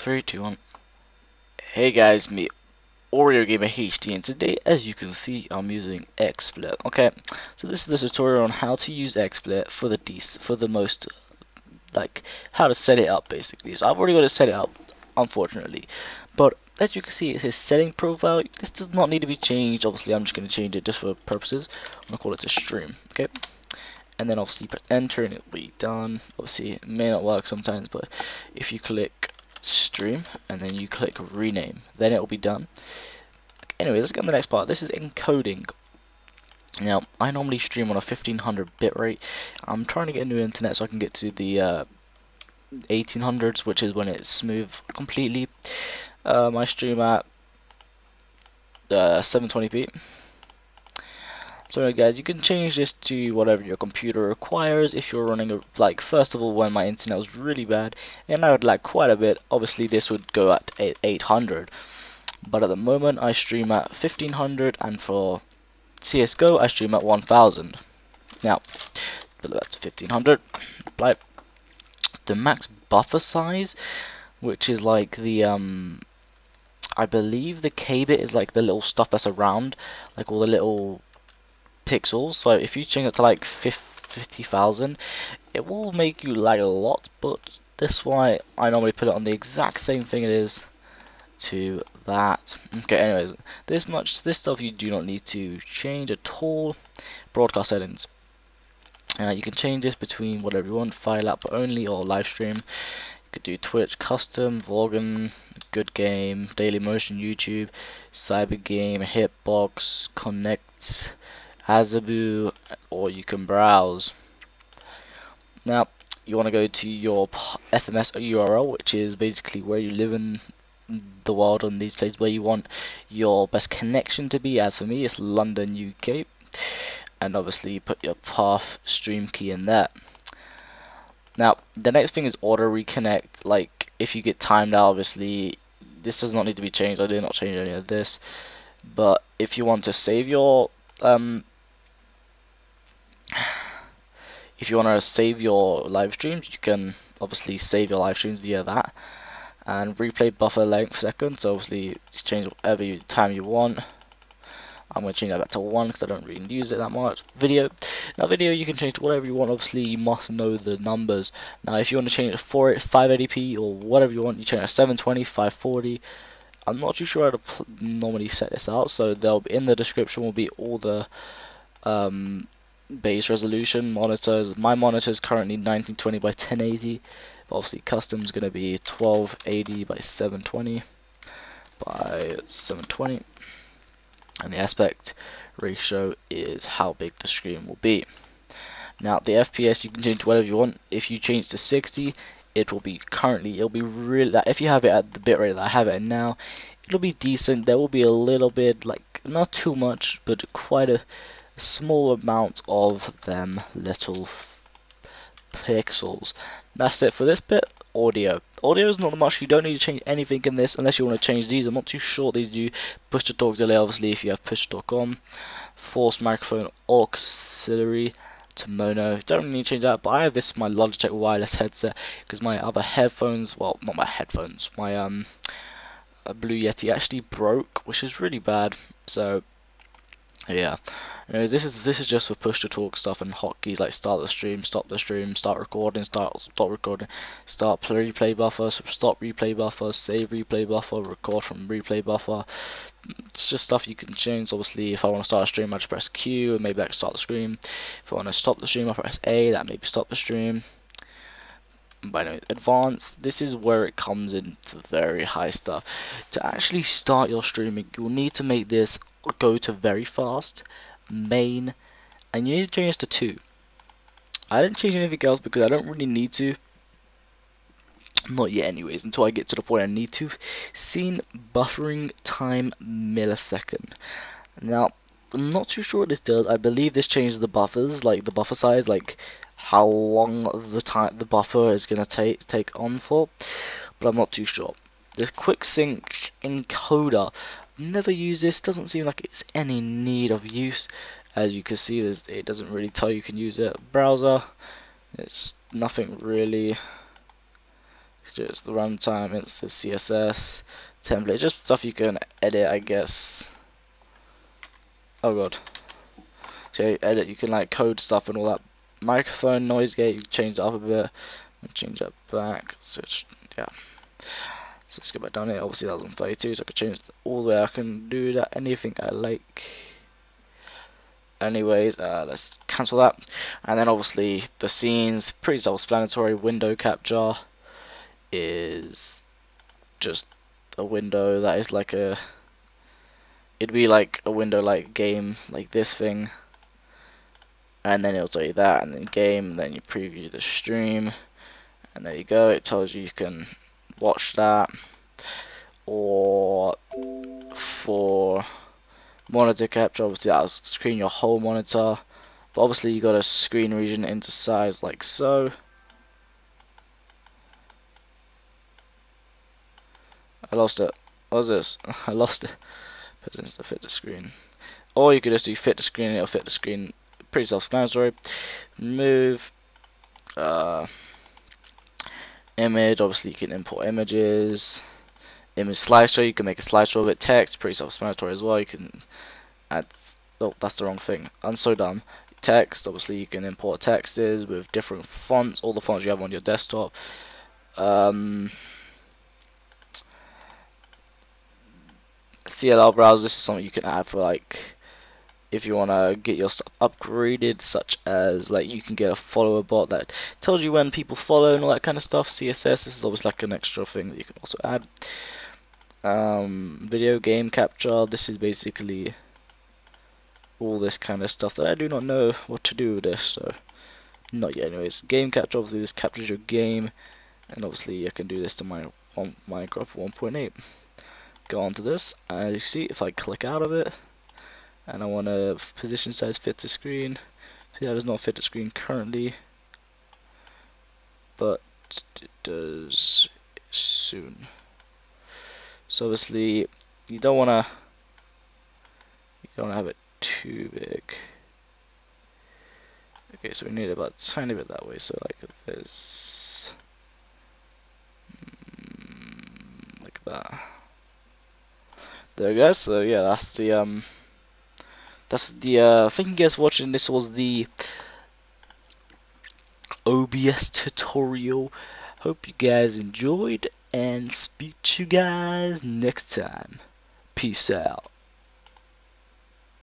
3, 2, 1. Hey guys, me Oreo Gamer HD, and today, as you can see, I'm using XSplit. Okay, so this is the tutorial on how to use XSplit for the most, like, how to set it up basically. So I've already got to set it up, unfortunately, but as you can see, it says setting profile. This does not need to be changed. Obviously, I'm just going to change it just for purposes. I'm gonna call it to stream. Okay. And then obviously press enter and it'll be done. Obviously it may not work sometimes, but if you click stream and then you click rename, then it will be done. Anyway, let's get on the next part. This is encoding. Now I normally stream on a 1500 bitrate. I'm trying to get a new internet so I can get to the 1800s, which is when it's smooth completely. I stream at 720p. So guys, you can change this to whatever your computer requires. If you're running like, first of all, when my internet was really bad and I would lag quite a bit, obviously this would go at 800, but at the moment I stream at 1500, and for CSGO I stream at 1000. Now put that to 1500. Right, the max buffer size, which is like the I believe the K bit is like the little stuff that's around, like all the little pixels. So if you change it to like 50,000, it will make you lag a lot, but that's why I normally put it on the exact same thing it is to that. Okay, anyways, this stuff you do not need to change at all. Broadcast settings, you can change this between whatever you want: file app only or live stream. You could do Twitch, custom, Vloggen, good game, daily motion, YouTube, cyber game, hitbox, connect, Azabu, or you can browse. Now you want to go to your FMS URL, which is basically where you live in the world, on these places where you want your best connection to be. As for me, it's London, UK, and obviously you put your path stream key in there. Now the next thing is auto reconnect. Like if you get timed out, obviously this does not need to be changed. I did not change any of this, but if you want to save your if you want to save your live streams, you can obviously save your live streams via that. And replay buffer length seconds, so obviously you change whatever time you want. I'm going to change that back to 1 because I don't really use it that much. Video. Now video you can change to whatever you want. Obviously you must know the numbers. Now if you want to change it to 580p or whatever you want, you change it to 720, 540. I'm not too sure how to normally set this out, so they'll be in the description will be all the base resolution monitors. My monitor is currently 1920 by 1080, but obviously custom is going to be 1280 by 720 by 720, and the aspect ratio is how big the screen will be. Now the FPS you can change to whatever you want. If you change to 60, it will be really, if you have it at the bitrate that I have it now, it'll be decent. There will be a little bit, like not too much, but quite a small amount of them little pixels. That's it for this bit. Audio is not much. You don't need to change anything in this unless you want to change these. I'm not too sure these do. Push to talk delay, obviously if you have push to talk on. Force microphone auxiliary to mono, don't really need to change that, but I have this my Logitech wireless headset because my other headphones, well not my headphones, my Blue Yeti actually broke, which is really bad. So yeah, anyways, this is just for push to talk stuff and hotkeys like start the stream, stop the stream, start recording, stop recording, start replay buffer, stop replay buffer, save replay buffer, record from replay buffer. It's just stuff you can change. Obviously if I want to start a stream I just press Q and maybe that can start the stream. If I want to stop the stream I press A, that maybe stop the stream. But anyway, advanced, this is where it comes into very high stuff. To actually start your streaming, you'll need to make this go to very fast, main, and you need to change this to 2. I didn't change anything else because I don't really need to. Not yet anyways, until I get to the point I need to. Scene buffering time millisecond. Now, I'm not too sure what this does. I believe this changes the buffers, like the buffer size, like how long the buffer is gonna take on for, but I'm not too sure. This quick sync encoder, never use this. Doesn't seem like it's any need of use. As you can see, it doesn't really tell you can use it. Browser, it's nothing really Just the runtime, it's the CSS template, just stuff you can edit, I guess. Oh god. So edit, you can like code stuff and all that. Microphone noise gate, you can change that up a bit and change that back. So yeah. So let's go back down here. Obviously that was on 32, so I can change all the way. I can do that anything I like. Anyways, let's cancel that. And then obviously the scenes, pretty self-explanatory. Window capture is just a window that is like a, it'd be like a window like game, like this thing, and then it'll tell you that, and then game, and then you preview the stream, and there you go, it tells you you can watch that. Or for monitor capture, obviously that'll screen your whole monitor, but obviously you got a screen region into size like so. I lost it. What's this? I lost it. Presents to fit the screen. Or you could just do fit the screen and it'll fit the screen. Pretty self-explanatory. Move. Image. Obviously you can import images. Image slideshow. You can make a slideshow with text. Pretty self-explanatory as well. You can add. Oh, that's the wrong thing. I'm so dumb. Text. Obviously you can import texts with different fonts. All the fonts you have on your desktop. CLR browser, this is something you can add for like if you want to get your stuff upgraded, such as like you can get a follower bot that tells you when people follow and all that kind of stuff. CSS, this is always like an extra thing that you can also add. Video game capture, this is basically all this kind of stuff that I do not know what to do with this, so not yet. Anyways, game capture, obviously this captures your game, and obviously I can do this to my Minecraft 1.8. Go on to this, and as you see, if I click out of it and I want to position size fit to screen, see that does not fit the screen currently, but it does soon. So obviously you don't want to have it too big. Okay, so we need about a tiny bit that way, so like this, like that. There we go. So yeah, that's the thank you guys for watching. This was the OBS tutorial. Hope you guys enjoyed, and speak to you guys next time. Peace out.